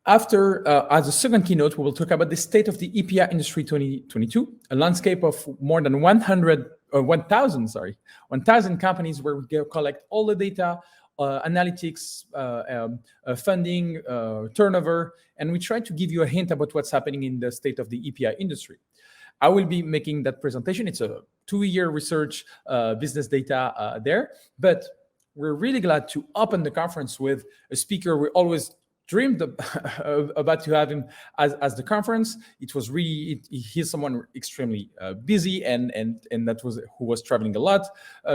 After, as a second keynote, we will talk about the state of the API industry 2022, a landscape of more than 1,000 companies where we collect all the data, analytics, funding, turnover, and we try to give you a hint about what's happening in the state of the API industry. I will be making that presentation. It's a 2-year research business data there, but we're really glad to open the conference with a speaker we always dreamed about to have him as the conference. It was really, he's someone extremely busy and that was who was traveling a lot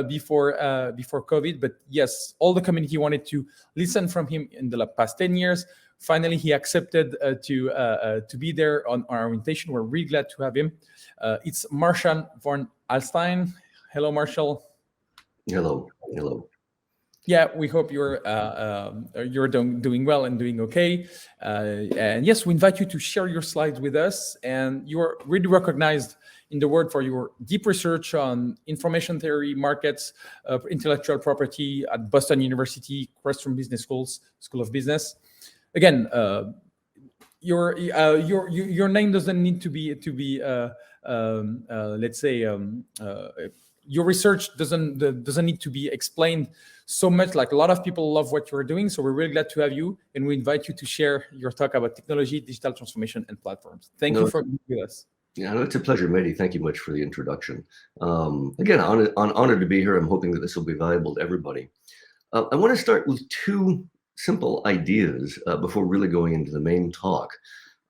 before COVID. But yes, all the community wanted to listen from him in the past 10 years. Finally, he accepted to be there on our invitation. We're really glad to have him. It's Marshall von Asltyne. Hello, Marshall. Hello. Yeah, we hope you're doing well and doing okay. And yes, we invite you to share your slides with us. And you're really recognized in the world for your deep research on information theory, markets, intellectual property at Boston University, Western Business School of Business. Again, your name doesn't need to be let's say. Your research doesn't need to be explained so much. Like, a lot of people love what you're doing, so we're really glad to have you, and we invite you to share your talk about technology, digital transformation, and platforms. Thank you for being with us. Yeah, no, it's a pleasure, Mehdi. Thank you much for the introduction. Again, honored to be here. I'm hoping that this will be valuable to everybody. I want to start with two simple ideas before really going into the main talk.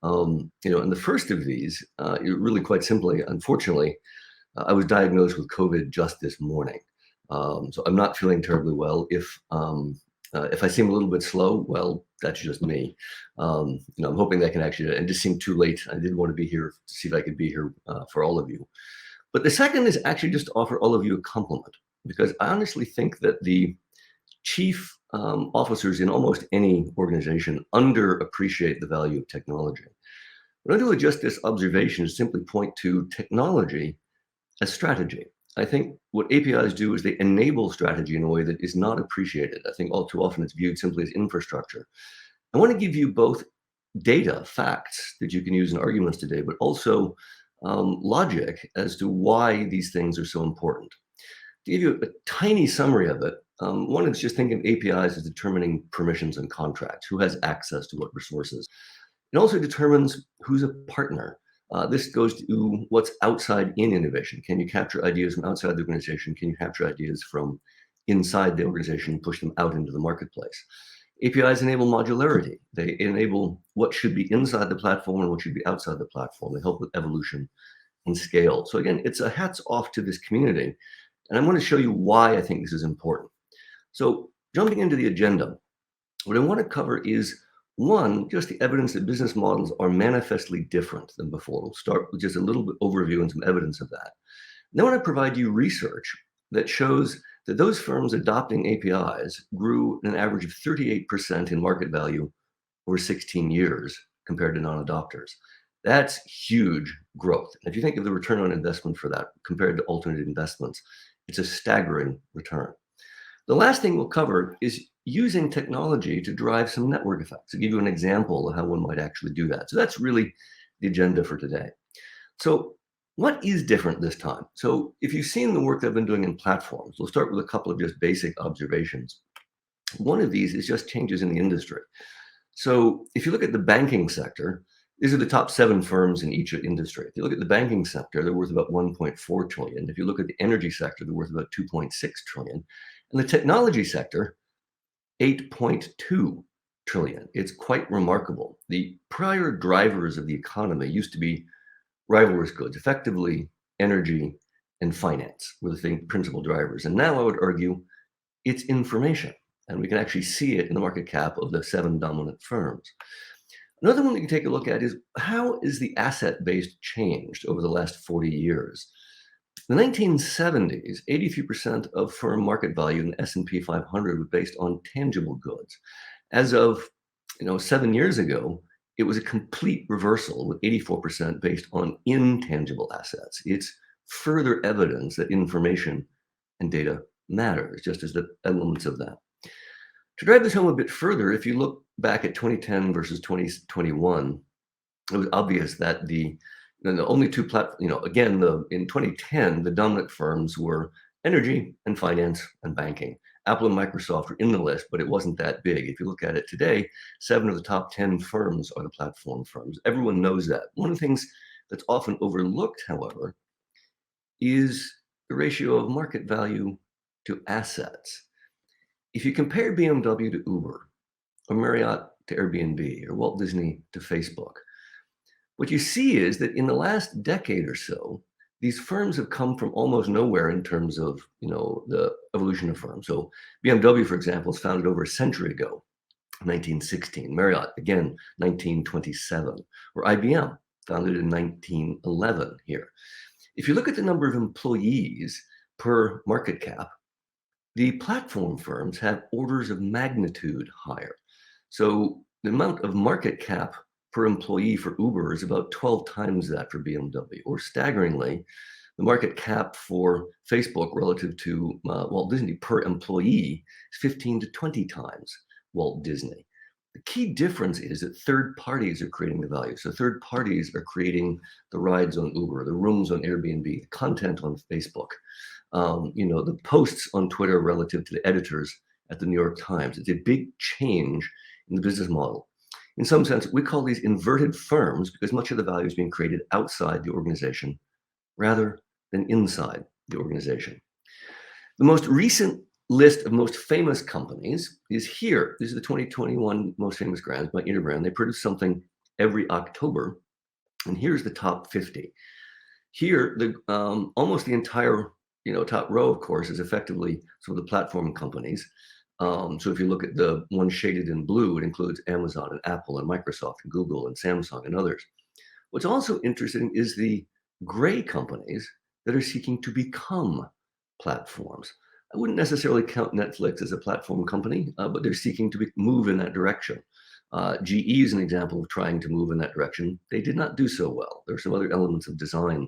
And the first of these, really quite simply, unfortunately, I was diagnosed with COVID just this morning. So I'm not feeling terribly well. If I seem a little bit slow, well, that's just me. I'm hoping that can actually, and just seemed too late. I did want to be here to see if I could be here for all of you. But the second is actually just to offer all of you a compliment, because I honestly think that the chief officers in almost any organization underappreciate the value of technology. What I do with just this observation is simply point to technology as strategy. I think what APIs do is they enable strategy in a way that is not appreciated. I think all too often it's viewed simply as infrastructure. I want to give you both data, facts that you can use in arguments today, but also logic as to why these things are so important. To give you a tiny summary of it, one is just thinking of APIs as determining permissions and contracts, who has access to what resources. It also determines who's a partner. This goes to what's outside in innovation. Can you capture ideas from outside the organization? Can you capture ideas from inside the organization and push them out into the marketplace? APIs enable modularity. They enable what should be inside the platform and what should be outside the platform. They help with evolution and scale. So again, it's a hats off to this community. And I want to show you why I think this is important. So jumping into the agenda, what I want to cover is, one, just the evidence that business models are manifestly different than before. We'll start with just a little bit overview and some evidence of that. Then I want to provide you research that shows that those firms adopting APIs grew an average of 38% in market value over 16 years compared to non-adopters. That's huge growth. And if you think of the return on investment for that compared to alternate investments, it's a staggering return. The last thing we'll cover is using technology to drive some network effects, to give you an example of how one might actually do that. So that's really the agenda for today. So what is different this time? So if you've seen the work that I've been doing in platforms, we'll start with a couple of just basic observations. One of these is just changes in the industry. So if you look at the banking sector, these are the top 7 firms in each industry. If you look at the banking sector, they're worth about 1.4 trillion. If you look at the energy sector, they're worth about 2.6 trillion. And the technology sector, 8.2 trillion. It's quite remarkable. The prior drivers of the economy used to be rivalrous goods, effectively energy and finance were the principal drivers. And now I would argue it's information. And we can actually see it in the market cap of the 7 dominant firms. Another one that you can take a look at is, how is the asset base changed over the last 40 years? In the 1970s, 83% of firm market value in the S&P 500 was based on tangible goods. As of 7 years ago, it was a complete reversal, with 84% based on intangible assets. It's further evidence that information and data matters, just as the elements of that. To drive this home a bit further, if you look back at 2010 versus 2021, it was obvious that the only two again, in 2010, the dominant firms were energy and finance and banking. Apple and Microsoft were in the list, but it wasn't that big. If you look at it today, 7 of the top 10 firms are the platform firms. Everyone knows that. One of the things that's often overlooked, however, is the ratio of market value to assets. If you compare BMW to Uber, or Marriott to Airbnb, or Walt Disney to Facebook, what you see is that in the last decade or so, these firms have come from almost nowhere in terms of the evolution of firms. So BMW, for example, was founded over a century ago, 1916. Marriott, again, 1927. Or IBM, founded in 1911 here. If you look at the number of employees per market cap, the platform firms have orders of magnitude higher. So the amount of market cap per employee for Uber is about 12 times that for BMW, or staggeringly, the market cap for Facebook relative to Walt Disney per employee is 15 to 20 times Walt Disney. The key difference is that third parties are creating the value. So third parties are creating the rides on Uber, the rooms on Airbnb, the content on Facebook, the posts on Twitter relative to the editors at the New York Times. It's a big change in the business model. In some sense, we call these inverted firms because much of the value is being created outside the organization rather than inside the organization. The most recent list of most famous companies is here. These are the 2021 most famous brands by Interbrand. They produce something every October, and here's the top 50. Here, almost the entire top row, of course, is effectively some of the platform companies. So if you look at the one shaded in blue, it includes Amazon and Apple and Microsoft and Google and Samsung and others. What's also interesting is the gray companies that are seeking to become platforms. I wouldn't necessarily count Netflix as a platform company, but they're seeking to move in that direction. GE is an example of trying to move in that direction. They did not do so well. There are some other elements of design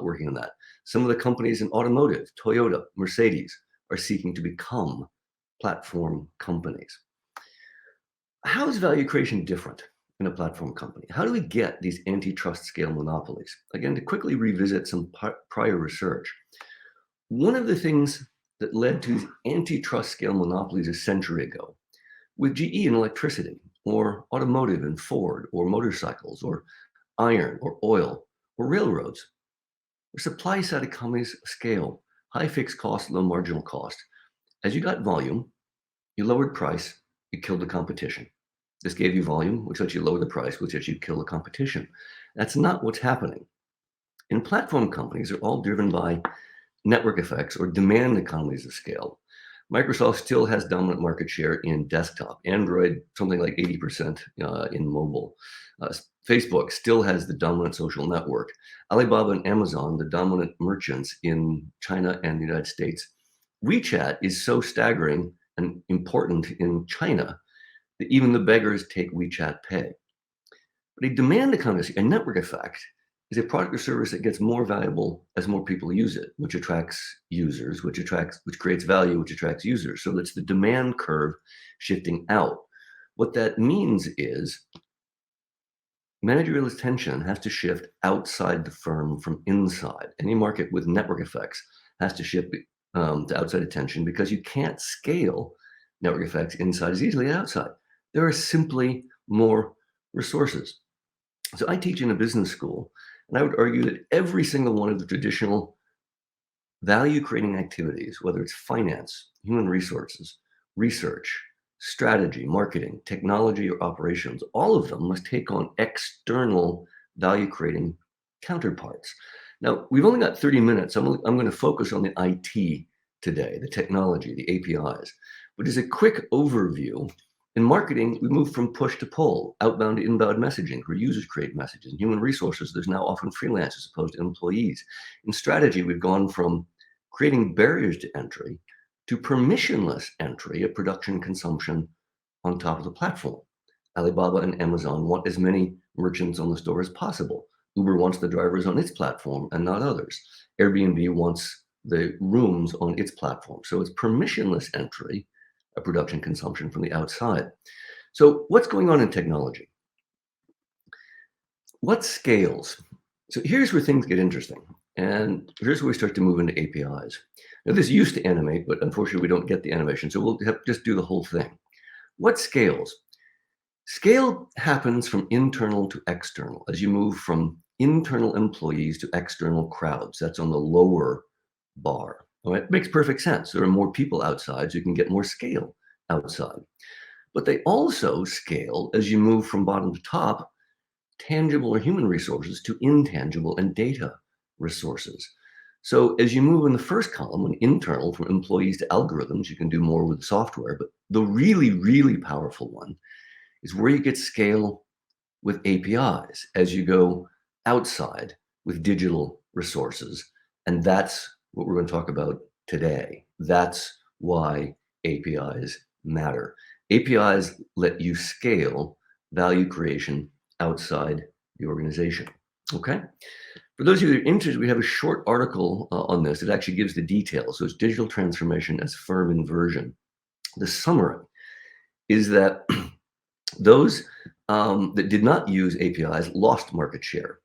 working on that. Some of the companies in automotive, Toyota, Mercedes, are seeking to become platform companies. How is value creation different in a platform company? How do we get these antitrust scale monopolies? Again, to quickly revisit some prior research, one of the things that led to antitrust scale monopolies a century ago with GE and electricity, or automotive and Ford, or motorcycles, or iron, or oil, or railroads, or supply side economies of scale, high fixed cost, low marginal cost. As you got volume, you lowered price, you killed the competition. This gave you volume, which lets you lower the price, which lets you kill the competition. That's not what's happening. In platform companies, they're all driven by network effects or demand economies of scale. Microsoft still has dominant market share in desktop, Android, something like 80% in mobile. Facebook still has the dominant social network. Alibaba and Amazon, the dominant merchants in China and the United States. WeChat is so staggering and important in China that even the beggars take WeChat Pay. But a demand economy, a network effect, is a product or service that gets more valuable as more people use it, which attracts users, which creates value, which attracts users. So it's the demand curve shifting out. What that means is managerial attention has to shift outside the firm from inside. Any market with network effects has to shift to outside attention because you can't scale network effects inside as easily as outside. There are simply more resources. So I teach in a business school, and I would argue that every single one of the traditional value creating activities, whether it's finance, human resources, research, strategy, marketing, technology, or operations, all of them must take on external value creating counterparts. Now, we've only got 30 minutes. I'm going to focus on the IT today, the technology, the APIs. But as a quick overview, in marketing, we move from push to pull, outbound to inbound messaging, where users create messages. In human resources, there's now often freelancers as opposed to employees. In strategy, we've gone from creating barriers to entry to permissionless entry of production consumption on top of the platform. Alibaba and Amazon want as many merchants on the store as possible. Uber wants the drivers on its platform and not others. Airbnb wants the rooms on its platform. So it's permissionless entry production consumption from the outside. So what's going on in technology? What scales? So here's where things get interesting. And here's where we start to move into APIs. Now, this used to animate, but unfortunately, we don't get the animation. So we'll just do the whole thing. What scales? Scale happens from internal to external as you move from internal employees to external crowds. That's on the lower bar. All right? It makes perfect sense. There are more people outside, so you can get more scale outside. But they also scale as you move from bottom to top, tangible or human resources to intangible and data resources. So as you move in the first column, an internal from employees to algorithms, you can do more with software. But the really, really powerful one is where you get scale with APIs as you go outside with digital resources. And that's what we're going to talk about today. That's why APIs matter. APIs let you scale value creation outside the organization. Okay. For those of you that are interested, we have a short article on this. It actually gives the details. So it's digital transformation as firm inversion. The summary is that those that did not use APIs lost market share.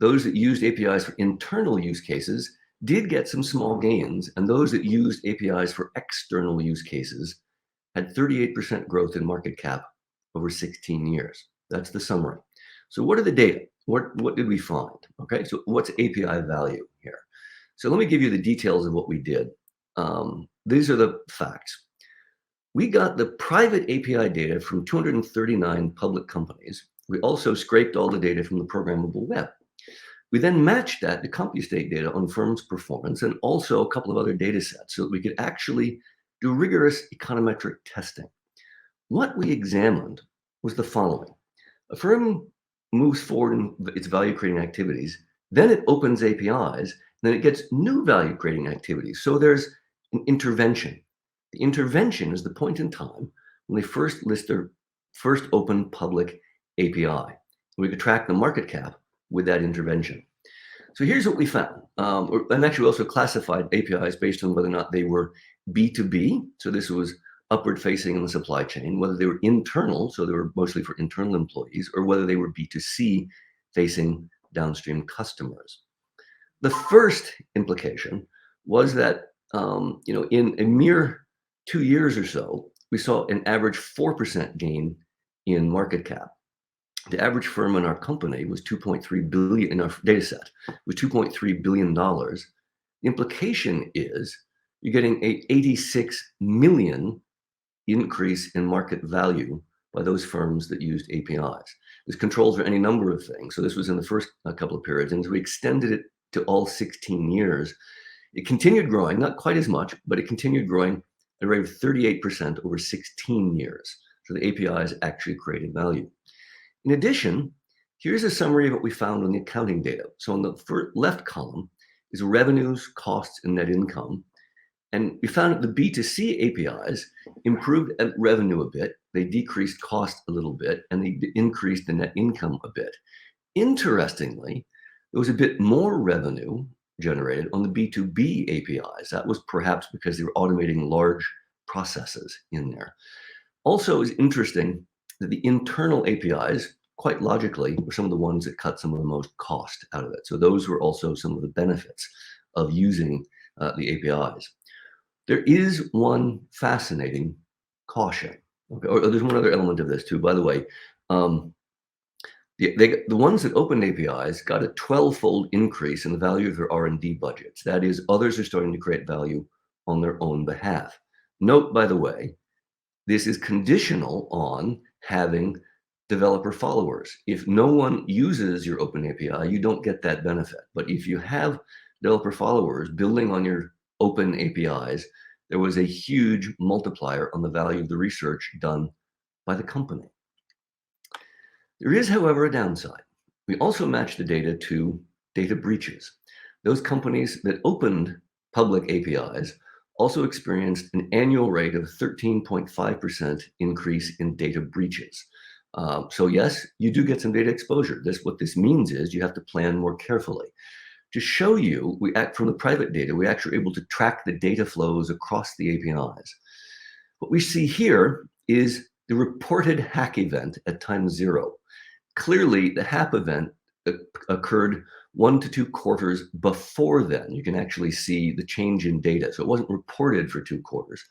Those that used APIs for internal use cases did get some small gains, and those that used APIs for external use cases had 38% growth in market cap over 16 years. That's the summary. So what are the data? What did we find? Okay, so what's API value here? So let me give you the details of what we did. These are the facts. We got the private API data from 239 public companies. We also scraped all the data from the programmable web. We then matched that to CompuState data on firms' performance and also a couple of other data sets so that we could actually do rigorous econometric testing. What we examined was the following. A firm moves forward in its value creating activities, then it opens APIs, then it gets new value creating activities. So there's an intervention. The intervention is the point in time when they first list their first open public API. We could track the market cap with that intervention. So here's what we found. And actually we also classified APIs based on whether or not they were B2B. So this was upward facing in the supply chain, whether they were internal, so they were mostly for internal employees, or whether they were B2C facing downstream customers. The first implication was that in a mere 2 years or so, we saw an average 4% gain in market cap. The average firm in our company was 2.3 billion in our data set, was $2.3 billion. The implication is you're getting a 86 million increase in market value by those firms that used APIs. This controls for any number of things. So this was in the first couple of periods, and as we extended it to all 16 years, it continued growing, not quite as much, but it continued growing at a rate of 38% over 16 years. So the APIs actually created value. In addition, here's a summary of what we found on the accounting data. So on the left column is revenues, costs, and net income. And we found that the B2C APIs improved revenue a bit, they decreased cost a little bit, and they increased the net income a bit. Interestingly, there was a bit more revenue generated on the B2B APIs. That was perhaps because they were automating large processes in there. Also, it's interesting that the internal APIs, quite logically, were some of the ones that cut some of the most cost out of it. So those were also some of the benefits of using the APIs. There is one fascinating caution. Okay, or there's one other element of this too. By the way, the ones that opened APIs got a 12-fold increase in the value of their R&D budgets. That is, others are starting to create value on their own behalf. Note, by the way, this is conditional on having developer followers. If no one uses your open API, you don't get that benefit. But if you have developer followers building on your open APIs, there was a huge multiplier on the value of the research done by the company. There is, however, a downside. We also matched the data to data breaches. Those companies that opened public APIs also experienced an annual rate of 13.5% increase in data breaches. So yes, you do get some data exposure. What this means is you have to plan more carefully. To show you, from the private data, we actually were able to track the data flows across the APIs. What we see here is the reported hack event at time 0. Clearly, the hack event occurred 1 to 2 quarters before then. You can actually see the change in data. So it wasn't reported for 2 quarters.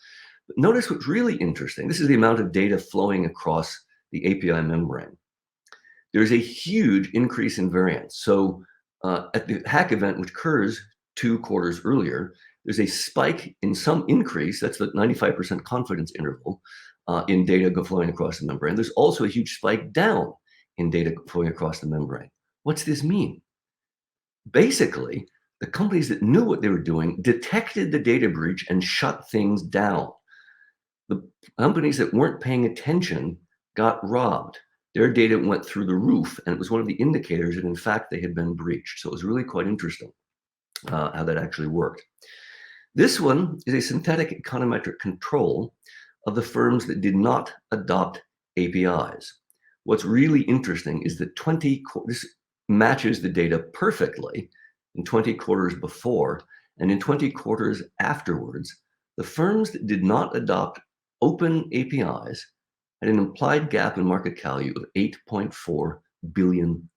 But notice what's really interesting. This is the amount of data flowing across the API membrane. There's a huge increase in variance. So at the hack event, which occurs 2 quarters earlier, there's a spike in some increase. That's the 95% confidence interval in data flowing across the membrane. There's also a huge spike down in data flowing across the membrane. What's this mean? Basically, the companies that knew what they were doing detected the data breach and shut things down. The companies that weren't paying attention got robbed. Their data went through the roof, and it was one of the indicators that, in fact, they had been breached. So it was really quite interesting how that actually worked. This one is a synthetic econometric control of the firms that did not adopt APIs. What's really interesting is that this matches the data perfectly in 20 quarters before, and in 20 quarters afterwards, the firms that did not adopt open APIs had an implied gap in market value of $8.4 billion.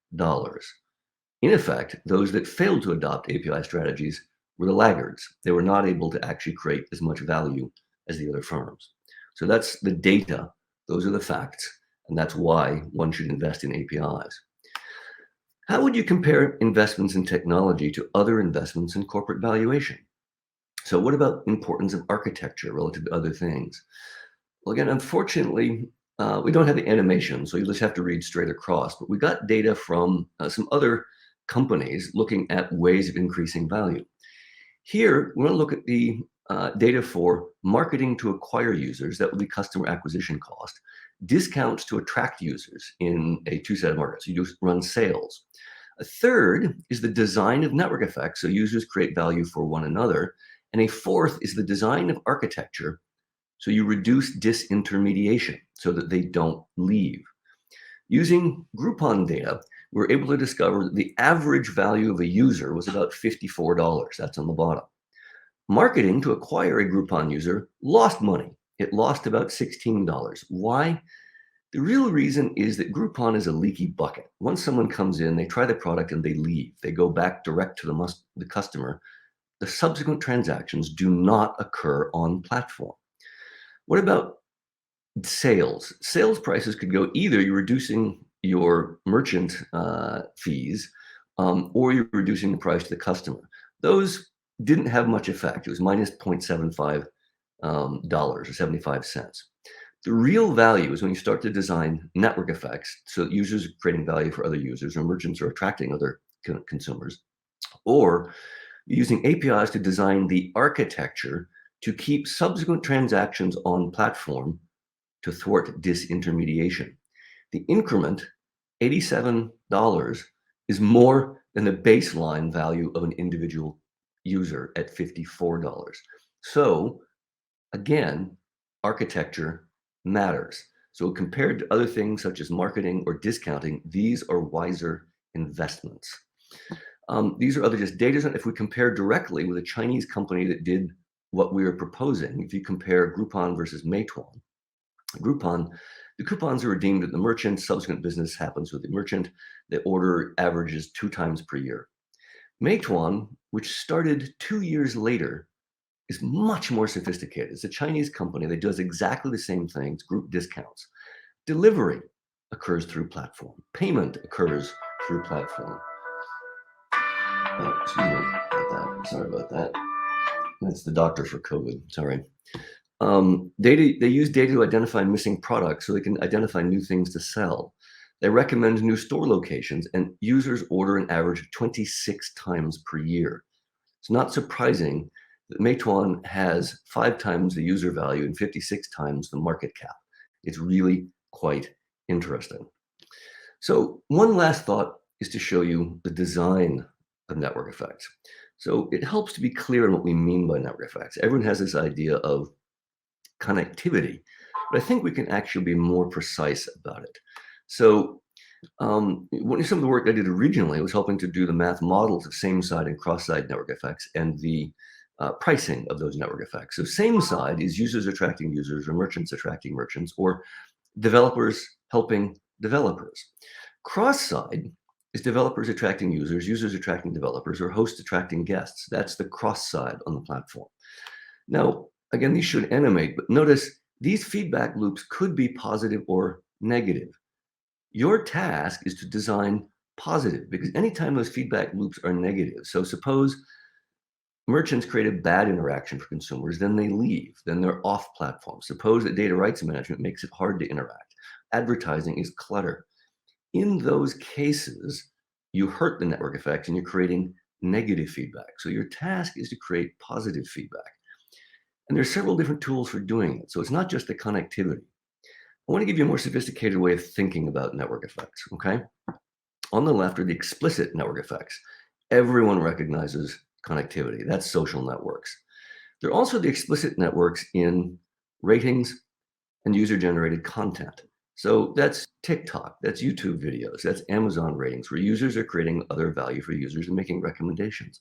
In effect, those that failed to adopt API strategies were the laggards. They were not able to actually create as much value as the other firms. So that's the data. Those are the facts. And that's why one should invest in APIs. How would you compare investments in technology to other investments in corporate valuation? So what about importance of architecture relative to other things? Well, again, unfortunately, we don't have the animation, so you just have to read straight across. But we got data from some other companies looking at ways of increasing value. Here, we're going to look at the data for marketing to acquire users. That would be customer acquisition cost. Discounts to attract users in a two-sided market. So you just run sales. A third is the design of network effects, so users create value for one another. And a fourth is the design of architecture, so you reduce disintermediation so that they don't leave. Using Groupon data, we're able to discover that the average value of a user was about $54. That's on the bottom. Marketing to acquire a Groupon user lost money. It lost about $16. Why? The real reason is that Groupon is a leaky bucket. Once someone comes in, they try the product and they leave. They go back direct to the customer. The subsequent transactions do not occur on platform. What about sales? Sales prices could go either you're reducing your merchant fees or you're reducing the price to the customer. Those didn't have much effect. It was minus $0.75 or 75 cents. The real value is when you start to design network effects, so that users are creating value for other users or merchants are attracting other consumers, or using APIs to design the architecture to keep subsequent transactions on platform to thwart disintermediation. The increment, $87, is more than the baseline value of an individual user at $54. So again, architecture matters. So compared to other things such as marketing or discounting, these are wiser investments. These are other just data. If we compare directly with a Chinese company that did what we are proposing, if you compare Groupon versus Meituan, Groupon, the coupons are redeemed at the merchant. Subsequent business happens with the merchant. The order averages 2 times per year. Meituan, which started 2 years later, is much more sophisticated. It's a Chinese company that does exactly the same things, group discounts. Delivery occurs through platform. Payment occurs through platform. Oh, excuse me about that. Sorry about that. That's the doctor for COVID. Sorry. They use data to identify missing products so they can identify new things to sell. They recommend new store locations, and users order an average of 26 times per year. It's not surprising that Meituan has 5 times the user value and 56 times the market cap. It's really quite interesting. So one last thought is to show you the design of network effects. So it helps to be clear on what we mean by network effects. Everyone has this idea of connectivity, but I think we can actually be more precise about it. So some of the work I did originally was helping to do the math models of same-side and cross-side network effects, and the pricing of those network effects. So same side is users attracting users or merchants attracting merchants or developers helping developers. Cross side is developers attracting users attracting developers, or hosts attracting guests. That's the cross side on the platform. Now, again, these should animate, but notice these feedback loops could be positive or negative. Your task is to design positive, because anytime those feedback loops are negative, so suppose merchants create a bad interaction for consumers, then they leave, then they're off platform. Suppose that data rights management makes it hard to interact. Advertising is clutter. In those cases, you hurt the network effects and you're creating negative feedback. So your task is to create positive feedback. And there's several different tools for doing it. So it's not just the connectivity. I want to give you a more sophisticated way of thinking about network effects, okay? On the left are the explicit network effects. Everyone recognizes connectivity. That's social networks. There are also the explicit networks in ratings and user-generated content. So that's TikTok, that's YouTube videos, that's Amazon ratings, where users are creating other value for users and making recommendations.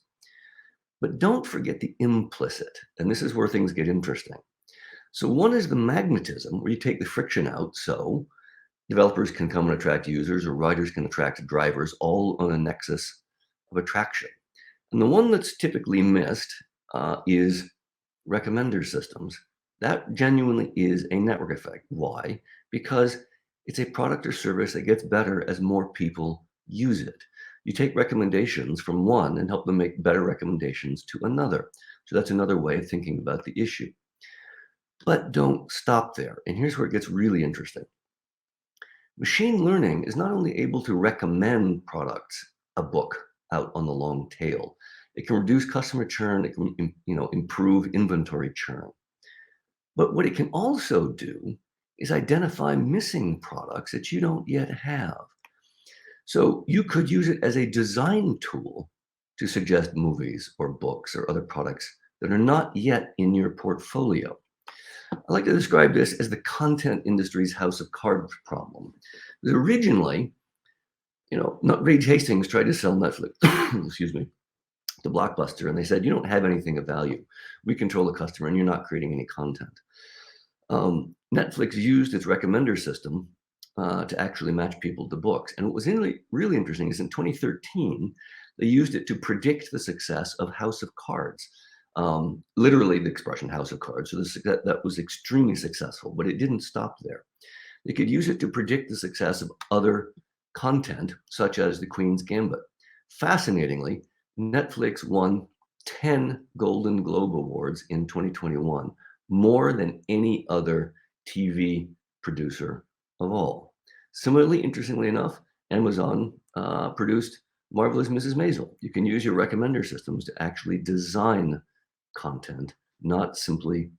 But don't forget the implicit, and this is where things get interesting. So one is the magnetism, where you take the friction out, so developers can come and attract users, or riders can attract drivers, all on a nexus of attraction. And the one that's typically missed is recommender systems. That genuinely is a network effect. Why? Because it's a product or service that gets better as more people use it. You take recommendations from one and help them make better recommendations to another. So that's another way of thinking about the issue. But don't stop there. And here's where it gets really interesting. Machine learning is not only able to recommend products, a book, out on the long tail. It can reduce customer churn. It can, improve inventory churn. But what it can also do is identify missing products that you don't yet have. So you could use it as a design tool to suggest movies or books or other products that are not yet in your portfolio. I like to describe this as the content industry's house of cards problem. Because originally, Reed Hastings tried to sell Netflix, excuse me, to Blockbuster, and they said, you don't have anything of value. We control the customer and you're not creating any content. Netflix used its recommender system to actually match people to books. And what was really interesting is in 2013, they used it to predict the success of House of Cards. Literally the expression House of Cards. So that was extremely successful, but it didn't stop there. They could use it to predict the success of other content, such as The Queen's Gambit. Fascinatingly, Netflix won 10 Golden Globe Awards in 2021, more than any other TV producer of all. Similarly, interestingly enough, Amazon produced Marvelous Mrs. Maisel. You can use your recommender systems to actually design content, not simply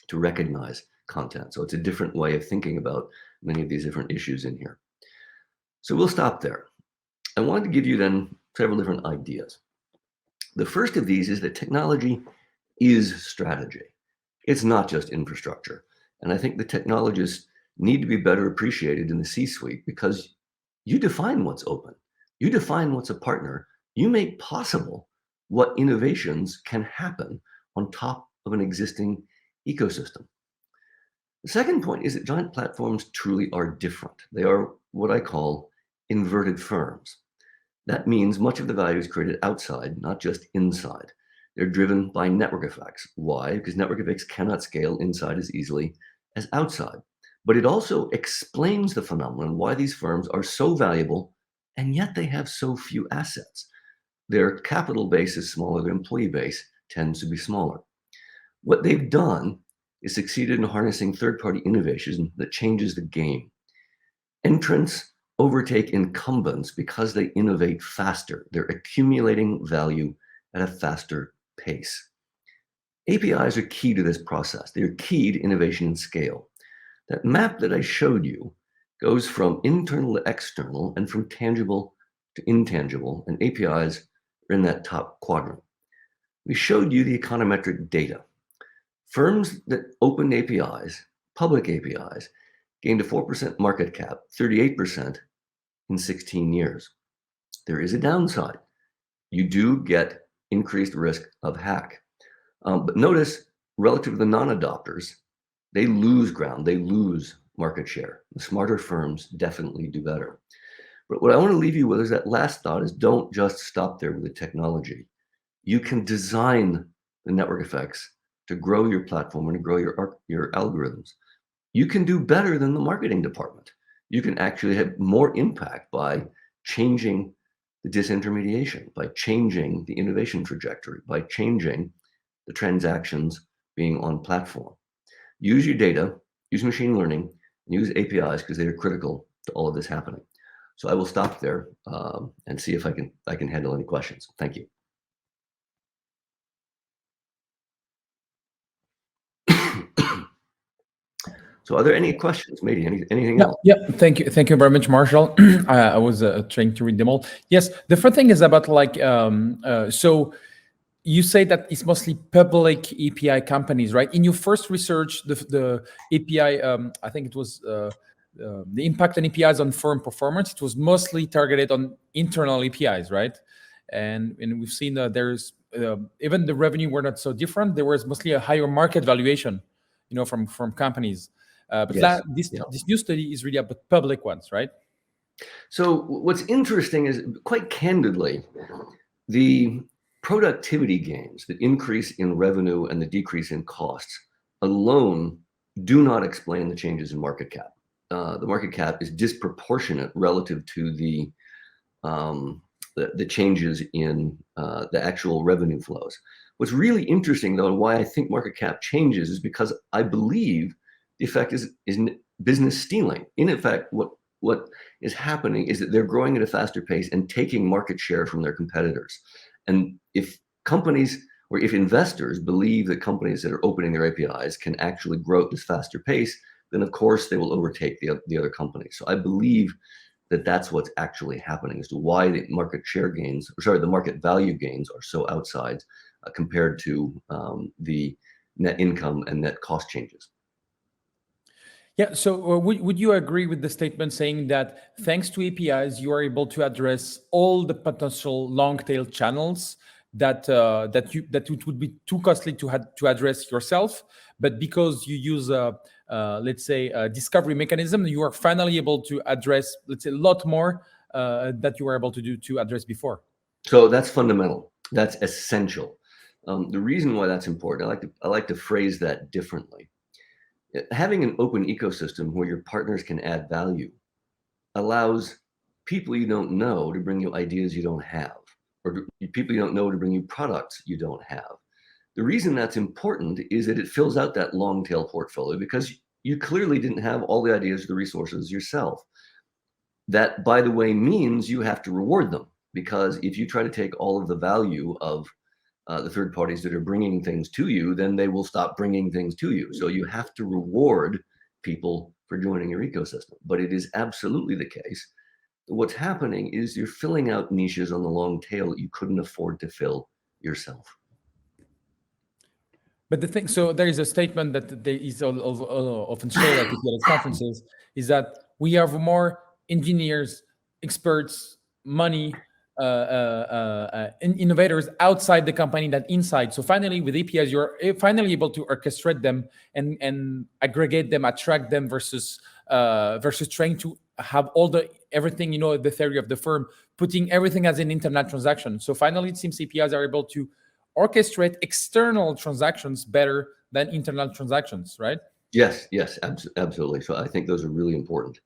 to recognize content. So it's a different way of thinking about many of these different issues in here. So we'll stop there. I wanted to give you then several different ideas. The first of these is that technology is strategy. It's not just infrastructure. And I think the technologists need to be better appreciated in the C-suite, because you define what's open. You define what's a partner. You make possible what innovations can happen on top of an existing ecosystem. The second point is that giant platforms truly are different. They are what I call inverted firms. That means much of the value is created outside, not just inside. They're driven by network effects. Why? Because network effects cannot scale inside as easily as outside. But it also explains the phenomenon why these firms are so valuable, and yet they have so few assets. Their capital base is smaller, their employee base tends to be smaller. What they've done is succeeded in harnessing third-party innovation that changes the game. Entrants overtake incumbents because they innovate faster. They're accumulating value at a faster pace. APIs are key to this process. They're key to innovation and scale. That map that I showed you goes from internal to external and from tangible to intangible, and APIs are in that top quadrant. We showed you the econometric data. Firms that opened APIs, public APIs, gained a 4% market cap, 38% in 16 years. There is a downside. You do get increased risk of hack. But notice, relative to the non-adopters, they lose ground, they lose market share. The smarter firms definitely do better. But what I want to leave you with is that last thought is don't just stop there with the technology. You can design the network effects to grow your platform and to grow your algorithms. You can do better than the marketing department. You can actually have more impact by changing the disintermediation, by changing the innovation trajectory, by changing the transactions being on platform. Use your data, use machine learning, and use APIs because they are critical to all of this happening. So I will stop there and see if I can handle any questions. Thank you. So are there any questions, maybe anything else? Yeah, thank you very much, Marshall. I was trying to read them all. Yes, the first thing is about like, so you say that it's mostly public API companies, right? In your first research, the API, I think it was the impact on APIs on firm performance, it was mostly targeted on internal APIs, right? And we've seen that there's, even the revenue were not so different. There was mostly a higher market valuation, from companies. But Yes. This new study is really about public ones, right? So what's interesting is, quite candidly, the productivity gains, the increase in revenue and the decrease in costs alone do not explain the changes in market cap. The market cap is disproportionate relative to the changes in the actual revenue flows. What's really interesting, though, and why I think market cap changes is because I believe the effect is business stealing. In effect, what is happening is that they're growing at a faster pace and taking market share from their competitors. And if companies or if investors believe that companies that are opening their APIs can actually grow at this faster pace, then of course they will overtake the other companies. So I believe that that's what's actually happening as to why the market share gains, the market value gains are so outsized compared to the net income and net cost changes. Yeah, so would you agree with the statement saying that thanks to APIs, you are able to address all the potential long tail channels that it would be too costly to address yourself, but because you use let's say a discovery mechanism, you are finally able to address, let's say, a lot more that you were able to address before. So that's fundamental. That's essential. The reason why that's important, I like to phrase that differently. Having an open ecosystem where your partners can add value allows people you don't know to bring you ideas you don't have, or people you don't know to bring you products you don't have. The reason that's important is that it fills out that long tail portfolio because you clearly didn't have all the ideas or the resources yourself. That, by the way, means you have to reward them, because if you try to take all of the value of the third parties that are bringing things to you, then they will stop bringing things to you. So you have to reward people for joining your ecosystem. But it is absolutely the case. What's happening is you're filling out niches on the long tail that you couldn't afford to fill yourself. But the thing, so there is a statement that there is often shared at the conferences, is that we have more engineers, experts, money, innovators outside the company than inside. So finally, with APIs, you're finally able to orchestrate them and aggregate them, attract them versus trying to have everything, the theory of the firm, putting everything as an internet transaction. So finally, it seems APIs are able to orchestrate external transactions better than internal transactions, right? Yes, absolutely. So I think those are really important.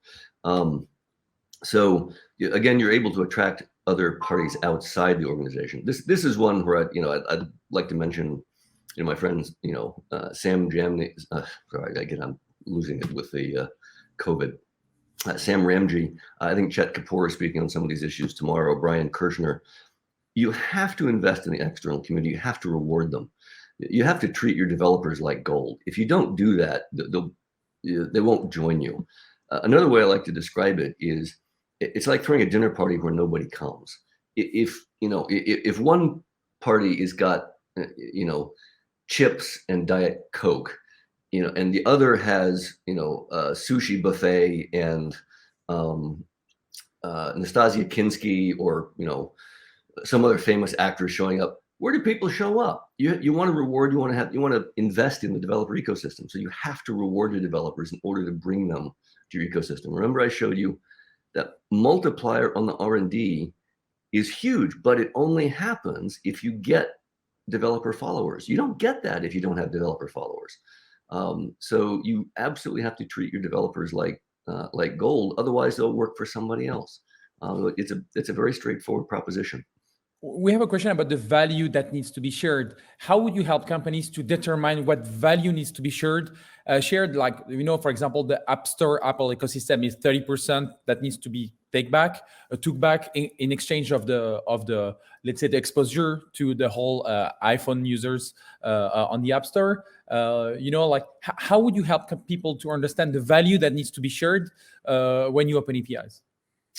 So again, you're able to attract other parties outside the organization. This is one where I'd like to mention, my friends, Sam Ramji. Sorry, again, I'm losing it with the COVID. Sam Ramji. I think Chet Kapoor is speaking on some of these issues tomorrow. Brian Kirshner. You have to invest in the external community. You have to reward them. You have to treat your developers like gold. If you don't do that, they won't join you. Another way I like to describe it is, it's like throwing a dinner party where nobody comes. If one party has got chips and Diet Coke, and the other has a sushi buffet and Nastasia Kinski or some other famous actor showing up, where do people show up? You want to reward, you want to invest in the developer ecosystem. So you have to reward the developers in order to bring them to your ecosystem. Remember, I showed you that multiplier on the R&D is huge, but it only happens if you get developer followers. You don't get that if you don't have developer followers. So you absolutely have to treat your developers like gold. Otherwise, they'll work for somebody else. It's a very straightforward proposition. We have a question about the value that needs to be shared. How would you help companies to determine what value needs to be shared? Like, for example, the App Store, Apple ecosystem is 30% that needs to be took back in exchange of the let's say the exposure to the whole iPhone users on the App Store. Like how would you help people to understand the value that needs to be shared when you open APIs?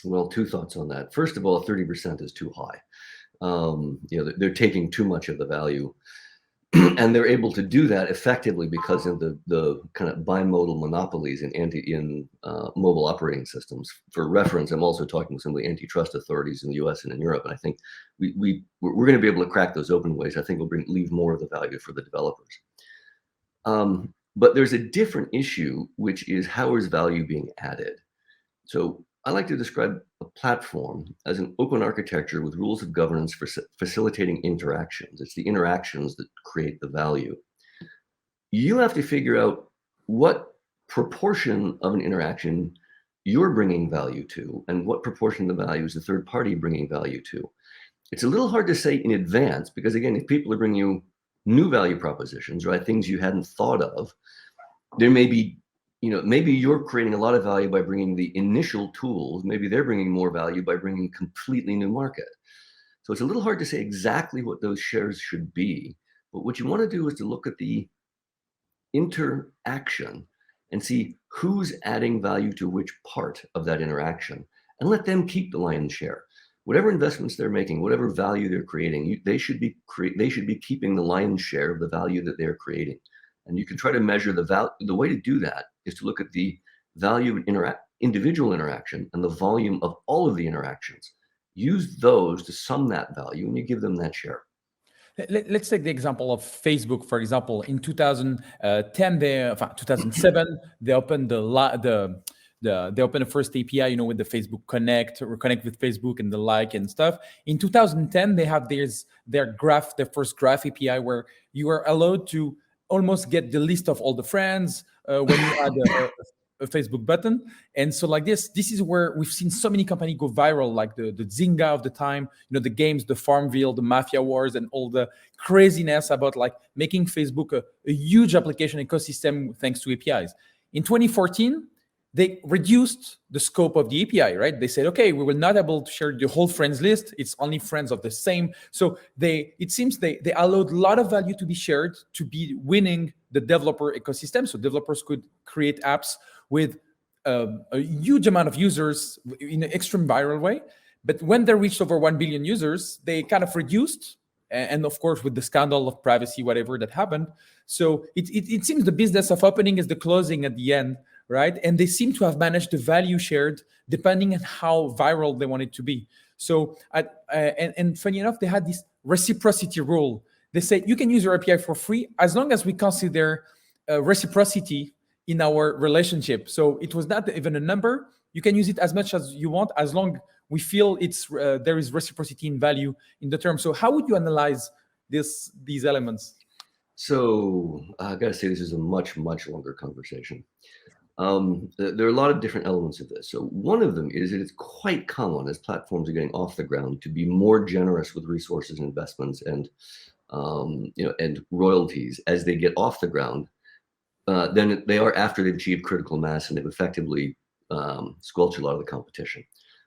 Well, two thoughts on that. First of all, 30% is too high. They're taking too much of the value, and they're able to do that effectively because of the kind of bimodal monopolies in mobile operating systems. For reference, I'm also talking with some of the antitrust authorities in the U.S. and in Europe, and I think we're going to be able to crack those open ways. I think we'll leave more of the value for the developers. But there's a different issue, which is how is value being added? So I like to describe a platform as an open architecture with rules of governance for facilitating interactions. It's the interactions that create the value. You have to figure out what proportion of an interaction you're bringing value to and what proportion of the value is the third party bringing value to. It's a little hard to say in advance because, again, if people are bringing you new value propositions, right, things you hadn't thought of, there may be maybe you're creating a lot of value by bringing the initial tools. Maybe they're bringing more value by bringing a completely new market. So it's a little hard to say exactly what those shares should be. But what you want to do is to look at the interaction and see who's adding value to which part of that interaction and let them keep the lion's share. Whatever investments they're making, whatever value they're creating, they should be keeping the lion's share of the value that they're creating. And you can try to measure the value. The way to do that is to look at the value of individual interaction and the volume of all of the interactions. Use those to sum that value, and you give them that share. Let's take the example of Facebook, for example. In 2010, 2007, they opened they opened the first API, with the Facebook Connect with Facebook and the like and stuff. In 2010, they have their first graph API where you are allowed to almost get the list of all the friends when you add a Facebook button. And so like this is where we've seen so many companies go viral, like the Zynga of the time, the games, the Farmville, the Mafia Wars, and all the craziness about like making Facebook a huge application ecosystem thanks to APIs. In 2014, they reduced the scope of the API, right? They said, okay, we will not be able to share the whole friends list. It's only friends of the same. So it seems they allowed a lot of value to be shared to be winning the developer ecosystem. So developers could create apps with a huge amount of users in an extreme viral way. But when they reached over 1 billion users, they kind of reduced. And of course, with the scandal of privacy, whatever that happened. So it seems the business of opening is the closing at the end, right? And they seem to have managed the value shared depending on how viral they want it to be. So, and funny enough, they had this reciprocity rule. They say you can use your API for free as long as we consider reciprocity in our relationship. So it was not even a number. You can use it as much as you want, as long we feel there is reciprocity in value in the term. So how would you analyze these elements? So I got to say, this is a much, much longer conversation. There are a lot of different elements of this. So one of them is that it's quite common as platforms are getting off the ground to be more generous with resources and investments and royalties as they get off the ground than they are after they've achieved critical mass and they've effectively squelched a lot of the competition.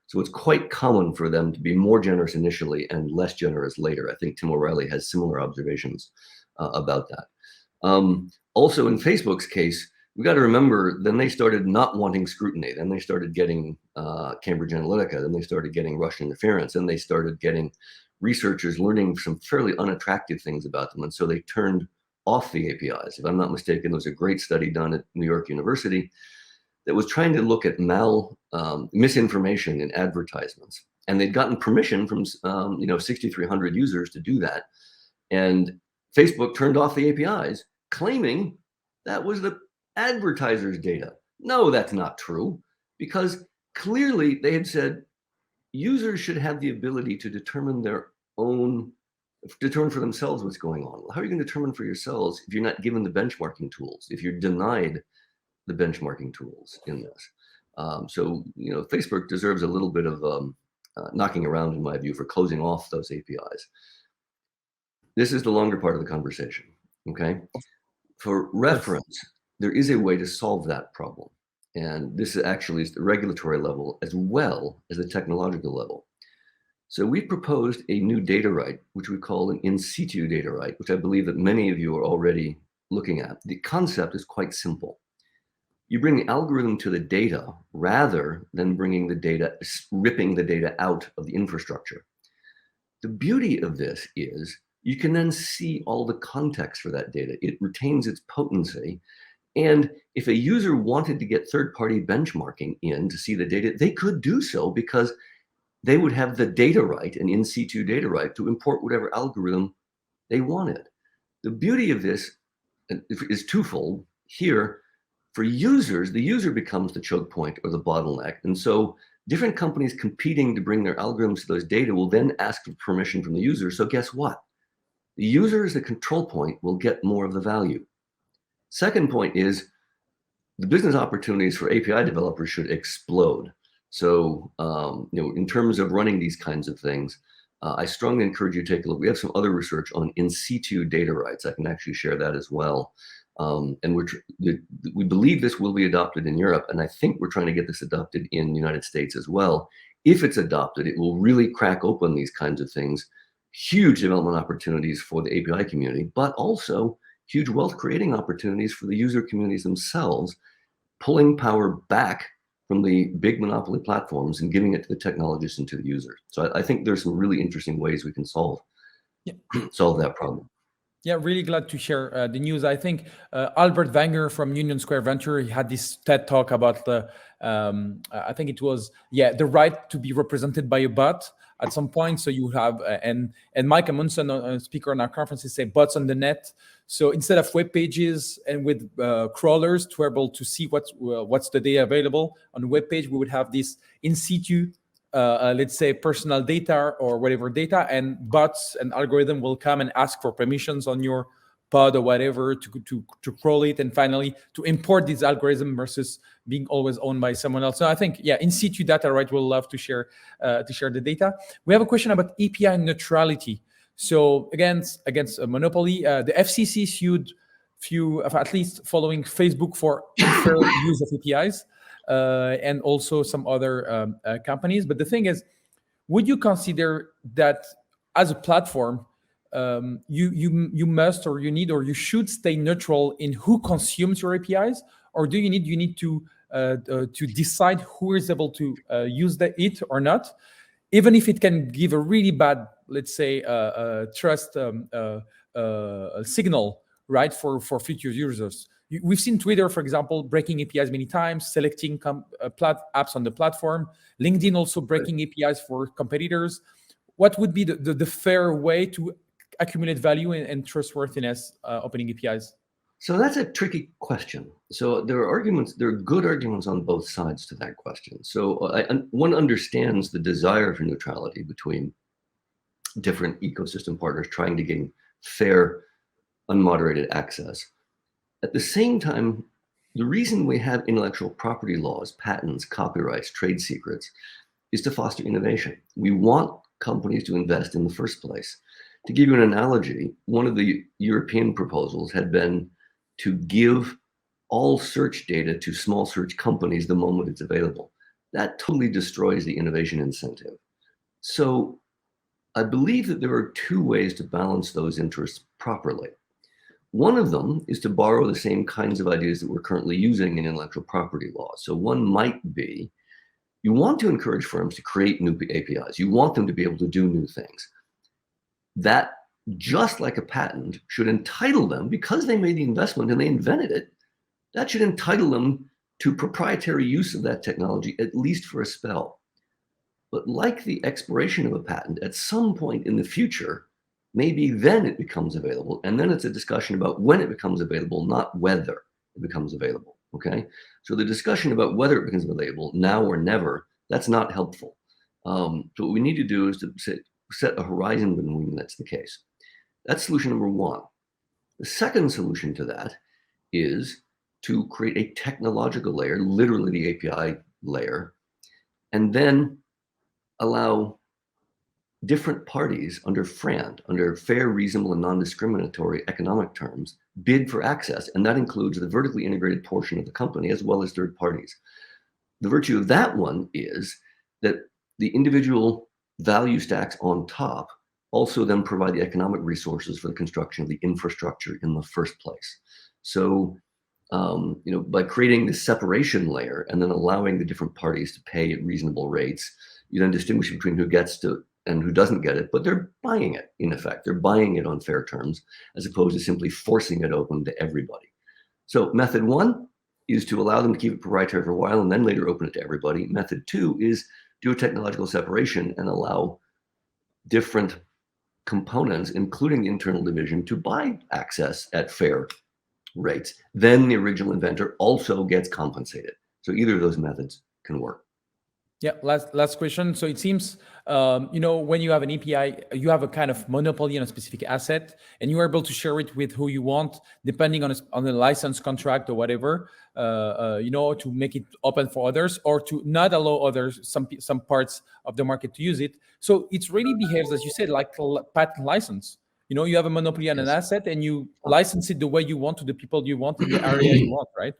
So it's quite common for them to be more generous initially and less generous later. I think Tim O'Reilly has similar observations about that. Also, in Facebook's case, we got to remember, then they started not wanting scrutiny. Then they started getting Cambridge Analytica. Then they started getting Russian interference. Then they started getting researchers learning some fairly unattractive things about them. And so they turned off the APIs. If I'm not mistaken, there was a great study done at New York University that was trying to look at misinformation in advertisements. And they'd gotten permission from 6,300 users to do that. And Facebook turned off the APIs, claiming that was the advertisers' data. No, that's not true, because clearly they had said users should have the ability to determine for themselves what's going on. How are you going to determine for yourselves if you're not given the benchmarking tools, if you're denied the benchmarking tools in this? So, Facebook deserves a little bit of knocking around, in my view, for closing off those APIs. This is the longer part of the conversation, okay? For reference, there is a way to solve that problem. And this actually is the regulatory level as well as the technological level. So we proposed a new data right, which we call an in situ data right, which I believe that many of you are already looking at. The concept is quite simple. You bring the algorithm to the data rather than ripping the data out of the infrastructure. The beauty of this is you can then see all the context for that data. It retains its potency. And if a user wanted to get third-party benchmarking in to see the data, they could do so because they would have the data right, an in situ data right, to import whatever algorithm they wanted. The beauty of this is twofold. Here, for users, the user becomes the choke point or the bottleneck. And so different companies competing to bring their algorithms to those data will then ask for permission from the user. So guess what? The user as the control point will get more of the value. Second point is the business opportunities for API developers should explode. So, in terms of running these kinds of things, I strongly encourage you to take a look. We have some other research on in situ data rights. I can actually share that as well. And we believe this will be adopted in Europe, and I think we're trying to get this adopted in the United States as well. If it's adopted, it will really crack open these kinds of things, huge development opportunities for the API community, but also huge wealth creating opportunities for the user communities themselves, pulling power back from the big monopoly platforms and giving it to the technologists and to the user. So I think there's some really interesting ways we can solve that problem. Yeah, really glad to share the news. I think Albert Wenger from Union Square Venture, he had this TED talk about I think it was, the right to be represented by a bot at some point. So you have, and Mike Amundsen, a speaker on our conferences, say bots on the net. So instead of web pages and with crawlers to be able to see what's the data available on the web page, we would have this in situ, let's say personal data or whatever data, and bots and algorithm will come and ask for permissions on your pod or whatever to crawl it, and finally to import this algorithm versus being always owned by someone else. So I think, in situ data, right, we'll love to share the data. We have a question about API neutrality. So against a monopoly, the FCC sued few, at least following Facebook for unfair use of APIs. And also some other companies. But the thing is, would you consider that as a platform, you must or you need or you should stay neutral in who consumes your APIs, or do you need to decide who is able to use it or not, even if it can give a really bad, let's say, trust signal, right, for future users? We've seen Twitter, for example, breaking APIs many times, selecting apps on the platform. LinkedIn also breaking APIs for competitors. What would be the fair way to accumulate value and trustworthiness opening APIs? So that's a tricky question. So there are good arguments on both sides to that question. So one understands the desire for neutrality between different ecosystem partners trying to gain fair, unmoderated access. At the same time, the reason we have intellectual property laws, patents, copyrights, trade secrets, is to foster innovation. We want companies to invest in the first place. To give you an analogy, one of the European proposals had been to give all search data to small search companies the moment it's available. That totally destroys the innovation incentive. So I believe that there are two ways to balance those interests properly. One of them is to borrow the same kinds of ideas that we're currently using in intellectual property law. So one might be, you want to encourage firms to create new APIs. You want them to be able to do new things. That, just like a patent, should entitle them, because they made the investment and they invented it, that should entitle them to proprietary use of that technology, at least for a spell. But like the expiration of a patent, at some point in the future, maybe then it becomes available. And then it's a discussion about when it becomes available, not whether it becomes available, okay? So the discussion about whether it becomes available now or never, that's not helpful. So what we need to do is to set a horizon when that's the case. That's solution number one. The second solution to that is to create a technological layer, literally the API layer, and then allow different parties under FRAND, under fair, reasonable, and non-discriminatory economic terms, bid for access. And that includes the vertically integrated portion of the company as well as third parties. The virtue of that one is that the individual value stacks on top also then provide the economic resources for the construction of the infrastructure in the first place. So, by creating this separation layer and then allowing the different parties to pay at reasonable rates, you then distinguish between who gets to and who doesn't get it, but they're buying it, in effect. They're buying it on fair terms, as opposed to simply forcing it open to everybody. So method one is to allow them to keep it proprietary for a while and then later open it to everybody. Method two is do a technological separation and allow different components, including the internal division, to buy access at fair rates. Then the original inventor also gets compensated. So either of those methods can work. Yeah, last question. So it seems, when you have an API, you have a kind of monopoly on a specific asset, and you are able to share it with who you want, depending on the license contract or whatever, to make it open for others or to not allow others, some parts of the market to use it. So it really behaves, as you said, like a patent license. You have a monopoly on an asset and you license it the way you want to the people you want in the area you want, right?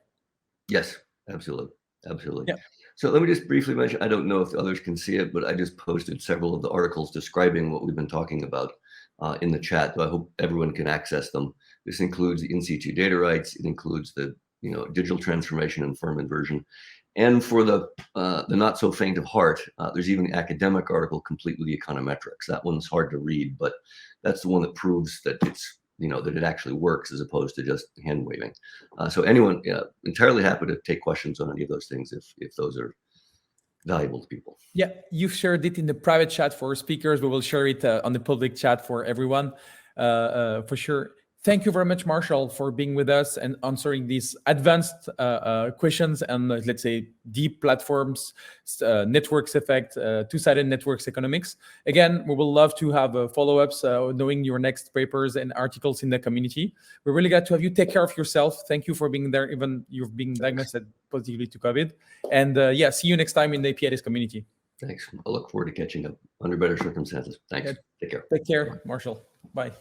Yes, absolutely. Absolutely. Yeah. So let me just briefly mention, I don't know if others can see it, but I just posted several of the articles describing what we've been talking about in the chat. So I hope everyone can access them. This includes the in situ data rights. It includes the digital transformation and firm inversion. And for the not so faint of heart, there's even an academic article complete with the econometrics. That one's hard to read, but that's the one that proves that it's that it actually works as opposed to just hand waving. So anyone, entirely happy to take questions on any of those things if those are valuable to people. Yeah, you've shared it in the private chat for speakers. We will share it on the public chat for everyone, for sure. Thank you very much, Marshall, for being with us and answering these advanced questions and let's say deep platforms, networks effect, two-sided networks economics. Again, we will love to have follow-ups, knowing your next papers and articles in the community. We're really glad to have you. Take care of yourself. Thank you for being there, even you've been diagnosed positively to COVID. And see you next time in the Apidays community. Thanks. I look forward to catching up under better circumstances. Thanks. Yeah. Take care. Take care, Marshall. Bye.